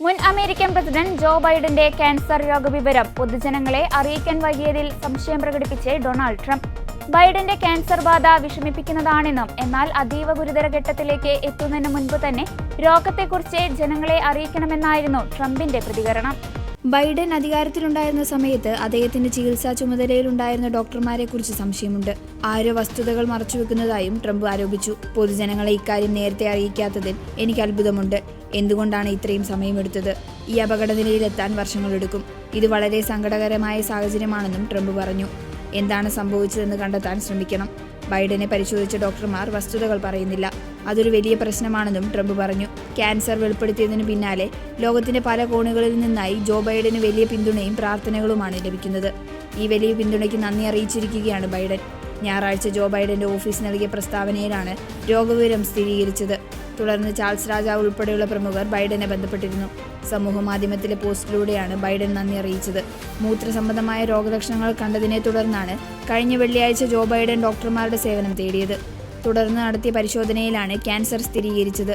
മുൻ American president Joe ബൈഡന്റെ cancer രോഗവിവരം പൊതുജനങ്ങളെ അറിയിക്കാൻ വൈകിയതിൽ സംശയം പ്രകടിപ്പിച്ച് ഡൊണാൾഡ് ട്രംപ്. ബൈഡന്റെ ക്യാൻസർ ബാധ വിഷമിപ്പിക്കുന്നതാണെന്നും എന്നാൽ അതീവ ഗുരുതര ഘട്ടത്തിലേക്ക് എത്തുന്നതിന് മുൻപ് തന്നെ രോഗത്തെക്കുറിച്ച് ജനങ്ങളെ അറിയിക്കണമെന്നായിരുന്നു ട്രംപിന്റെ പ്രതികരണം. ബൈഡൻ അധികാരത്തിലുണ്ടായിരുന്ന സമയത്ത് അദ്ദേഹത്തിന്റെ ചികിത്സാ ചുമതലയിലുണ്ടായിരുന്ന ഡോക്ടർമാരെ കുറിച്ച് സംശയമുണ്ട്. ആരോ വസ്തുതകൾ മറച്ചുവെക്കുന്നതായും ട്രംപ് ആരോപിച്ചു. പൊതുജനങ്ങളെ ഇക്കാര്യം നേരത്തെ അറിയിക്കാത്തതിൽ എനിക്ക് അത്ഭുതമുണ്ട്. എന്തുകൊണ്ടാണ് ഇത്രയും സമയമെടുത്തത്? ഈ അപകടനിലയിലെത്താൻ വർഷങ്ങളെടുക്കും. ഇത് വളരെ സങ്കടകരമായ സാഹചര്യമാണെന്നും ട്രംപ് പറഞ്ഞു. എന്താണ് സംഭവിച്ചതെന്ന് കണ്ടെത്താൻ ശ്രമിക്കണം. ബൈഡനെ പരിശോധിച്ച ഡോക്ടർമാർ വസ്തുതകൾ പറയുന്നില്ല. അതൊരു വലിയ പ്രശ്നമാണെന്നും ട്രംപ് പറഞ്ഞു. ക്യാൻസർ വെളിപ്പെടുത്തിയതിനു പിന്നാലെ ലോകത്തിന്റെ പല കോണുകളിൽ നിന്നായി ജോ ബൈഡന് വലിയ പിന്തുണയും പ്രാർത്ഥനകളുമാണ് ലഭിക്കുന്നത്. ഈ വലിയ പിന്തുണയ്ക്ക് നന്ദി അറിയിച്ചിരിക്കുകയാണ് ബൈഡൻ. ഞായറാഴ്ച ജോ ബൈഡന്റെ ഓഫീസ് നൽകിയ പ്രസ്താവനയിലാണ് രോഗവിവരം സ്ഥിരീകരിച്ചത്. തുടർന്ന് ചാൾസ് രാജാവ് ഉൾപ്പെടെയുള്ള പ്രമുഖർ ബൈഡനെ ബന്ധപ്പെട്ടിരുന്നു. സമൂഹ മാധ്യമത്തിലെ പോസ്റ്റിലൂടെയാണ് ബൈഡൻ നന്ദി അറിയിച്ചത്. മൂത്രസംബന്ധമായ രോഗലക്ഷണങ്ങൾ കണ്ടതിനെ തുടർന്നാണ് കഴിഞ്ഞ വെള്ളിയാഴ്ച ജോ ബൈഡൻ ഡോക്ടർമാരുടെ സേവനം തേടിയത്. തുടർന്ന് നടത്തിയ പരിശോധനയിലാണ് ക്യാൻസർ സ്ഥിരീകരിച്ചത്.